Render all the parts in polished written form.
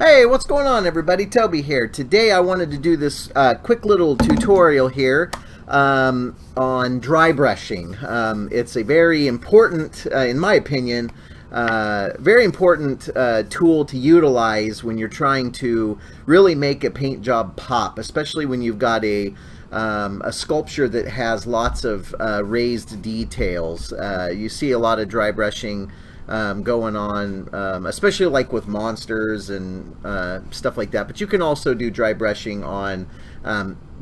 Hey, what's going on, everybody? Toby here. Today I wanted to do this quick little tutorial here on dry brushing. It's a very important, in my opinion, very important tool to utilize when you're trying to really make a paint job pop, especially when you've got a sculpture that has lots of raised details. You see a lot of dry brushing going on, especially like with monsters and stuff like that. But you can also do dry brushing on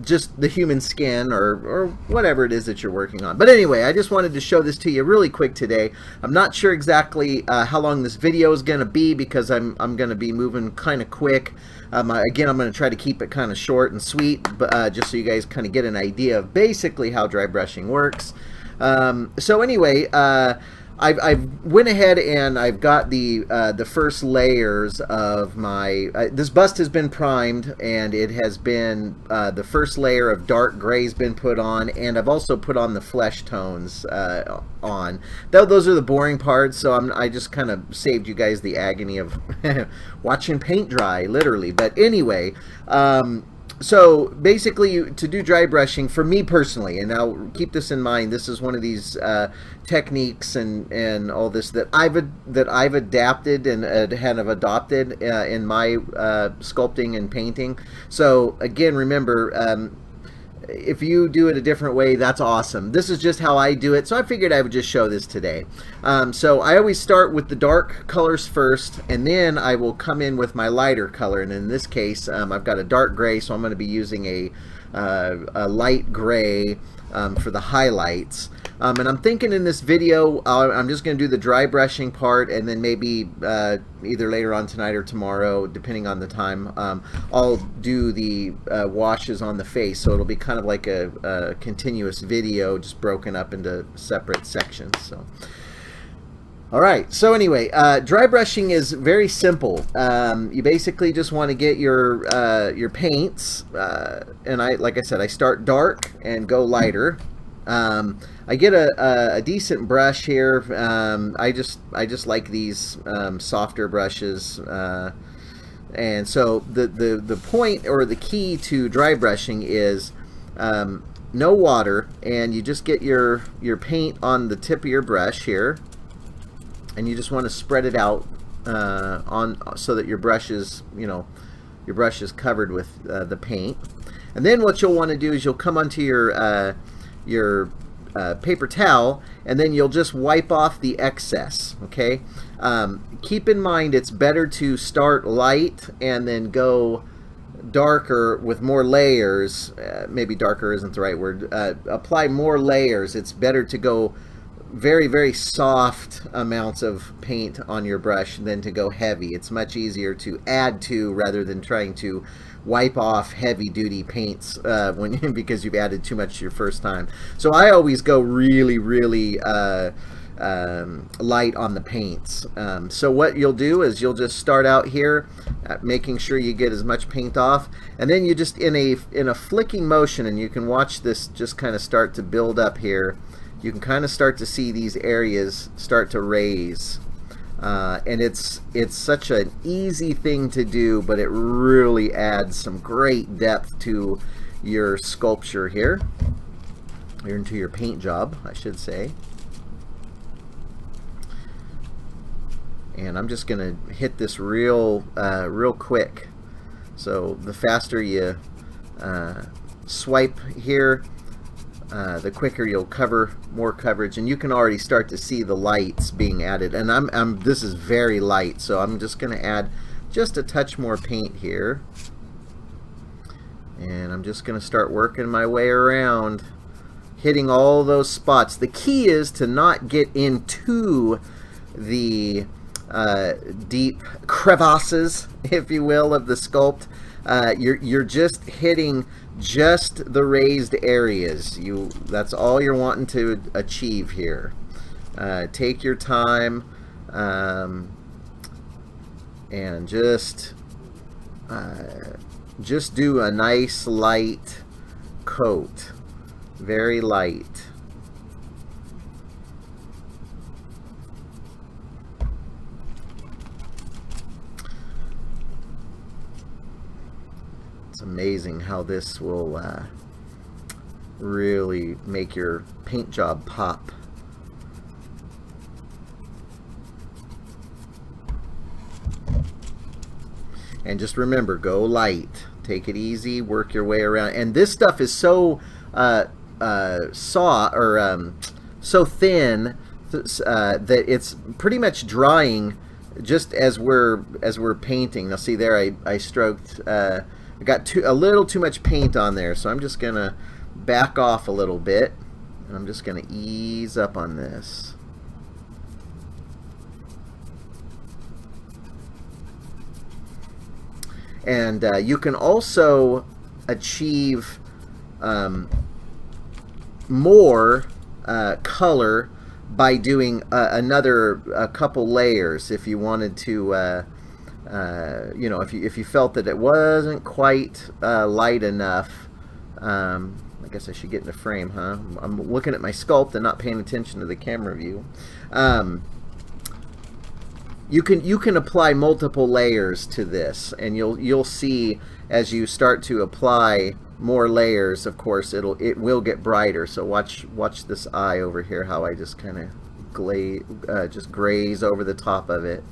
just the human skin or whatever it is that you're working on. But anyway, I just wanted to show this to you really quick today. I'm not sure exactly how long this video is going to be because I'm going to be moving kind of quick. Again, I'm going to try to keep it kind of short and sweet, but just so you guys kind of get an idea of basically how dry brushing works. So anyway, I've went ahead and I've got the first layers of my this bust has been primed, and it has been the first layer of dark gray's been put on, and I've also put on the flesh tones on. Those are the boring parts, so I just kind of saved you guys the agony of watching paint dry, literally. But anyway, so basically, to do dry brushing, for me personally, and now keep this in mind, this is one of these techniques and all this that I've adapted and have adopted in my sculpting and painting. So again, remember, if you do it a different way, that's awesome. This is just how I do it, so I figured I would just show this today. So I always start with the dark colors first, and then I will come in with my lighter color. And in this case, I've got a dark gray, so I'm going to be using a light gray for the highlights. And I'm thinking in this video, I'm just going to do the dry brushing part, and then maybe either later on tonight or tomorrow, depending on the time, I'll do the washes on the face. So it'll be kind of like a continuous video, just broken up into separate sections. So, all right. So anyway, dry brushing is very simple. You basically just want to get your paints, and like I said, I start dark and go lighter. I get a decent brush here. I just like these softer brushes, and so the point or the key to dry brushing is no water, and you just get your paint on the tip of your brush here, and you just want to spread it out so that your brush is covered with the paint. And then what you'll want to do is you'll come onto your paper towel, and then you'll just wipe off the excess. Okay, keep in mind it's better to start light and then go darker with more layers. Maybe darker isn't the right word. Apply more layers. It's better to go very, very soft amounts of paint on your brush than to go heavy. It's much easier to add to rather than trying to wipe off heavy-duty paints because you've added too much your first time. So I always go really, really light on the paints. So what you'll do is you'll just start out here, making sure you get as much paint off, and then you just in a flicking motion, and you can watch this just kind of start to build up here. You can kind of start to see these areas start to raise. And it's such an easy thing to do, but it really adds some great depth to your sculpture here, or into your paint job, I should say. And I'm just gonna hit this real quick. So the faster you swipe here, the quicker you'll cover more coverage, and you can already start to see the lights being added. And this is very light, so I'm just going to add just a touch more paint here, and I'm just going to start working my way around, hitting all those spots. The key is to not get into the deep crevasses, if you will, of the sculpt. You're just hitting just the raised areas. That's all you're wanting to achieve here. Take your time and just do a nice light coat, very light. Amazing how this will really make your paint job pop. And just remember, go light, take it easy, work your way around. And this stuff is so so thin that it's pretty much drying just as we're painting. Now see there, I stroked. I got a little too much paint on there, so I'm just gonna back off a little bit, and I'm just gonna ease up on this. And you can also achieve more color by doing a couple layers. If you wanted to, you know, if you felt that it wasn't quite light enough, I guess I should get in the frame, huh? I'm looking at my sculpt and not paying attention to the camera view. You can apply multiple layers to this, and you'll see as you start to apply more layers, of course, it will get brighter. So watch this eye over here, how I just kind of just graze over the top of it.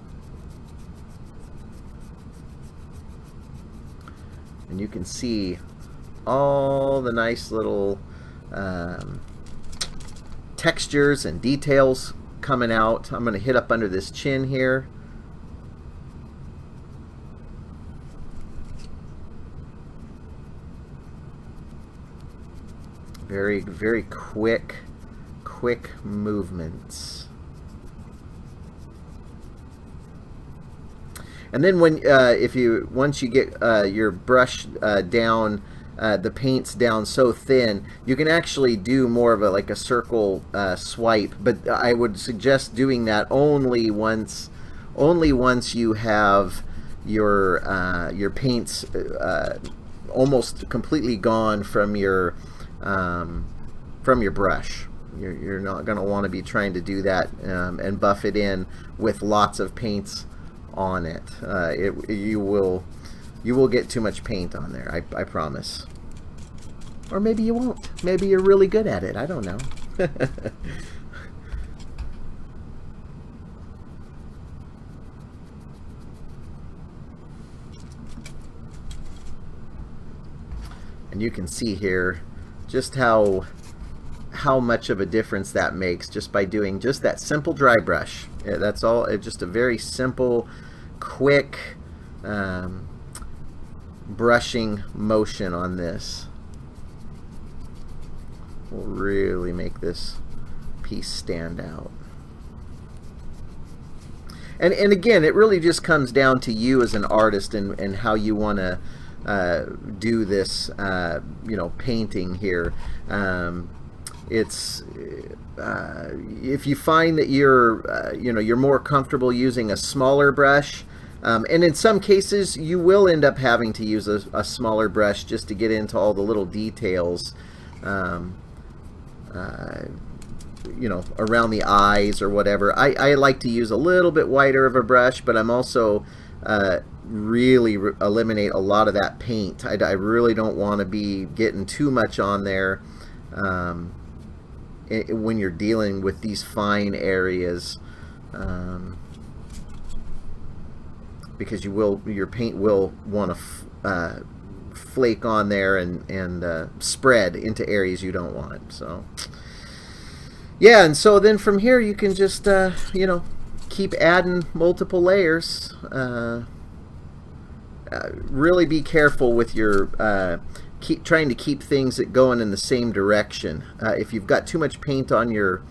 And you can see all the nice little textures and details coming out. I'm going to hit up under this chin here. Very, very quick movements. And then when once you get your brush down, the paint's down so thin, you can actually do more of like a circle swipe. But I would suggest doing that only once you have your paints almost completely gone from your brush. You're not going to want to be trying to do that and buff it in with lots of paints on it. You will get too much paint on there, I promise. Or maybe you won't. Maybe you're really good at it. I don't know. And you can see here just how much of a difference that makes just by doing just that simple dry brush. Yeah, that's all. It's just a very simple, quick brushing motion on this will really make this piece stand out. And again, it really just comes down to you as an artist and how you want to do this, you know, painting here. It's if you find that you're you know, you're more comfortable using a smaller brush, and in some cases you will end up having to use a smaller brush just to get into all the little details, you know, around the eyes or whatever. I like to use a little bit wider of a brush, but I'm also really eliminate a lot of that paint. I really don't want to be getting too much on there when you're dealing with these fine areas, because your paint will want to flake on there and spread into areas you don't want. So yeah, and so then from here you can just you know, keep adding multiple layers. Really be careful with your trying to keep things going in the same direction. If you've got too much paint on your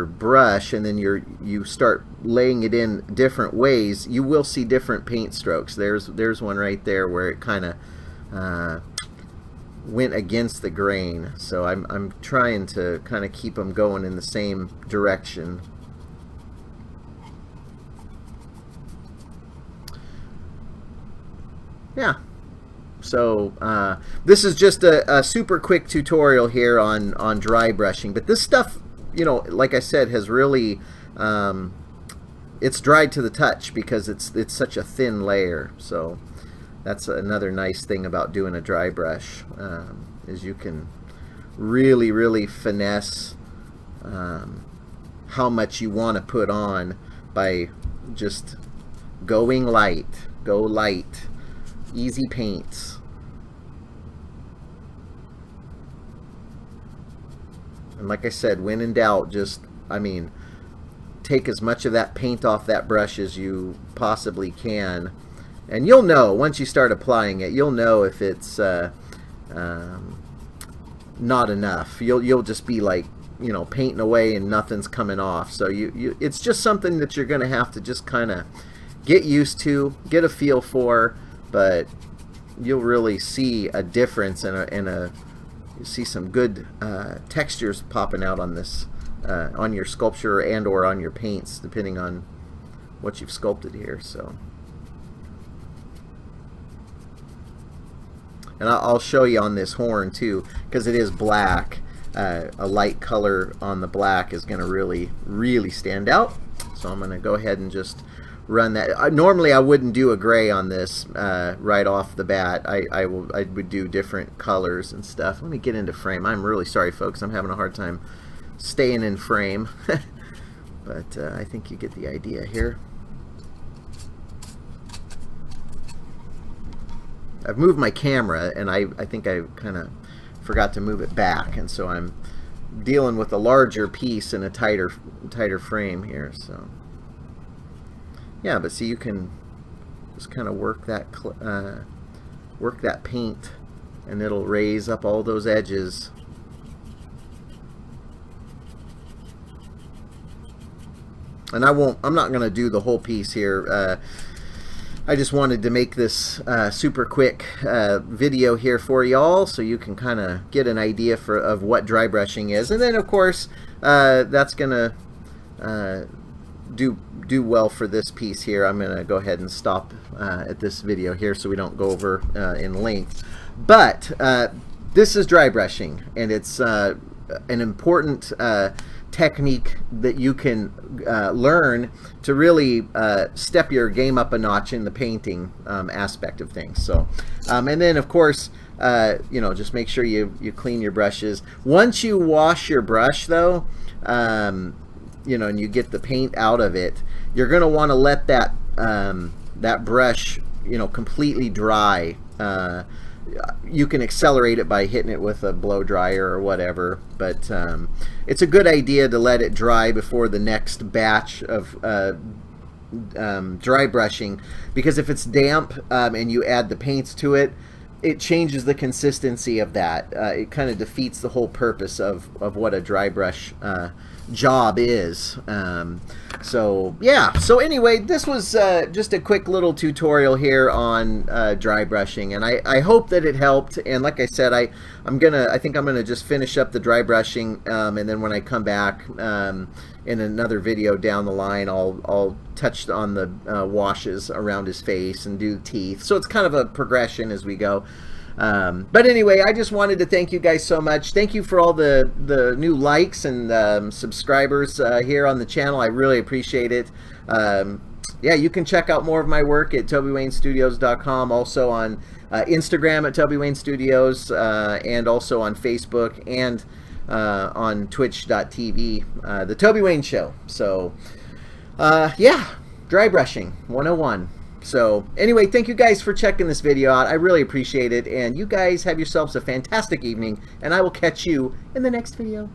brush and then you start laying it in different ways, you will see different paint strokes. There's one right there where it kind of went against the grain. So I'm trying to kind of keep them going in the same direction. Yeah. So this is just a super quick tutorial here on dry brushing, but this stuff, you know, like I said, has really it's dried to the touch because it's such a thin layer. So That's another nice thing about doing a dry brush, is you can really finesse how much you want to put on by just going light. Go light. Easy paints. And like I said, when in doubt, just, I mean, take as much of that paint off that brush as you possibly can. And you'll know, once you start applying it, you'll know if it's not enough. You'll just be like, you know, painting away and nothing's coming off. So it's just something that you're going to have to just kind of get used to, get a feel for, but you'll really see a difference you see some good textures popping out on this, on your sculpture and or on your paints, depending on what you've sculpted here. So, and I'll show you on this horn too, because it is black. A light color on the black is going to really stand out. So I'm going to go ahead and just run that. Normally I wouldn't do a gray on this right off the bat. I would do different colors and stuff. Let me get into frame. I'm really sorry, folks. I'm having a hard time staying in frame. But I think you get the idea here. I've moved my camera, and I think I kind of forgot to move it back, and so I'm dealing with a larger piece in a tighter frame here. So yeah, but see, you can just kind of work that paint, and it'll raise up all those edges. And I'm not going to do the whole piece here. I just wanted to make this super quick video here for y'all, so you can kind of get an idea of what dry brushing is. And then, of course, that's going to do well for this piece here. I'm going to go ahead and stop at this video here so we don't go over in length. But this is dry brushing, and it's an important technique that you can learn to really step your game up a notch in the painting aspect of things. So, and then of course, you know, just make sure you clean your brushes. Once you wash your brush, though, you know, and you get the paint out of it, you're going to want to let that that brush, you know, completely dry. You can accelerate it by hitting it with a blow dryer or whatever, but it's a good idea to let it dry before the next batch of dry brushing, because if it's damp and you add the paints to it, it changes the consistency of that. It kind of defeats the whole purpose of what a dry brush job is. So yeah, so anyway, this was just a quick little tutorial here on dry brushing, and I hope that it helped. And like I said, I think I'm gonna just finish up the dry brushing, and then when I come back in another video down the line, I'll touch on the washes around his face and do teeth. So it's kind of a progression as we go. But anyway, I just wanted to thank you guys so much. Thank you for all the new likes and subscribers here on the channel. I really appreciate it. Yeah, you can check out more of my work at TobyWayneStudios.com, also on Instagram at TobyWayneStudios, and also on Facebook and on Twitch.tv, The Toby Wayne Show. So, yeah, dry brushing 101. So anyway, thank you guys for checking this video out. I really appreciate it, and you guys have yourselves a fantastic evening, and I will catch you in the next video.